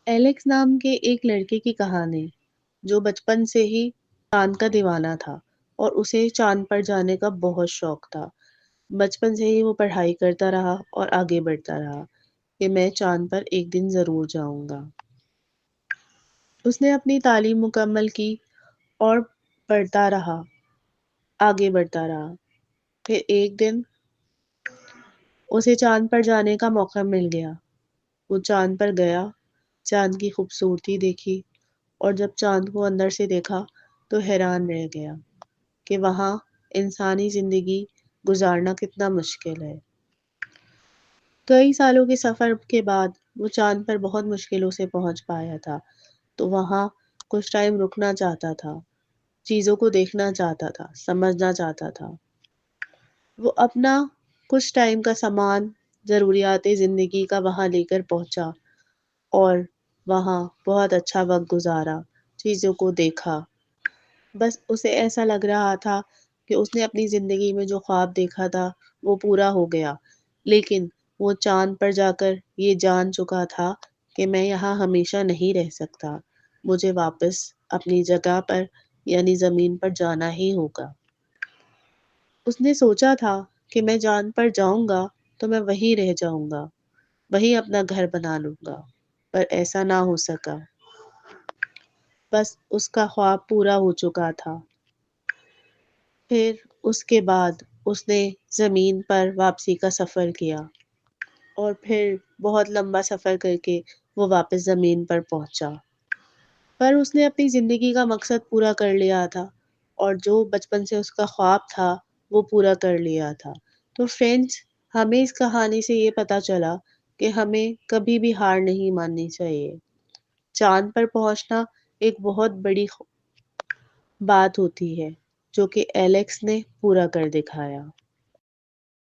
Alex नाम के एक लड़के की कहानी जो बचपन से ही चांद का दीवाना था और उसे चांद पर जाने का बहुत शौक था। बचपन से ही वो पढ़ाई करता रहा और आगे बढ़ता रहा कि मैं चांद पर एक दिन ज़रूर जाऊंगा। उसने अपनी तालीम मुकम्मल की और पढ़ता रहा, आगे बढ़ता रहा। फिर एक दिन उसे चांद पर जाने का मौका मिल गया। वो चांद पर गया, चांद की खूबसूरती देखी और जब चांद को अंदर से देखा तो हैरान रह गया कि वहाँ इंसानी ज़िंदगी गुजारना कितना मुश्किल है। कई सालों के सफ़र के बाद वो चांद पर बहुत मुश्किलों से पहुंच पाया था, तो वहाँ कुछ टाइम रुकना चाहता था, चीज़ों को देखना चाहता था, समझना चाहता था। वो अपना कुछ टाइम का सामान, ज़रूरियात ज़िंदगी का वहाँ लेकर पहुंचा और वहाँ बहुत अच्छा वक्त गुजारा, चीज़ों को देखा। बस उसे ऐसा लग रहा था कि उसने अपनी ज़िंदगी में जो ख्वाब देखा था वो पूरा हो गया। लेकिन वो चाँद पर जाकर ये जान चुका था कि मैं यहाँ हमेशा नहीं रह सकता। मुझे वापस अपनी जगह पर यानी ज़मीन पर जाना ही होगा। उसने सोचा था कि मैं चाँद पर जाऊँगा तो मैं वहीं रह जाऊँगा, वहीं अपना घर बना लूँगा। पर ऐसा ना हो सका। बस उसका ख्वाब पूरा हो चुका था। फिर उसके बाद उसने ज़मीन पर वापसी का सफ़र किया और फिर बहुत लंबा सफ़र करके वो वापस ज़मीन पर पहुंचा। पर उसने अपनी ज़िंदगी का मकसद पूरा कर लिया था और जो बचपन से उसका ख्वाब था वो पूरा कर लिया था। तो फ्रेंड्स, हमें इस कहानी से ये पता चला कि हमें कभी भी हार नहीं माननी चाहिए। चाँद पर पहुंचना एक बहुत बड़ी बात होती है जो कि एलेक्स ने पूरा कर दिखाया।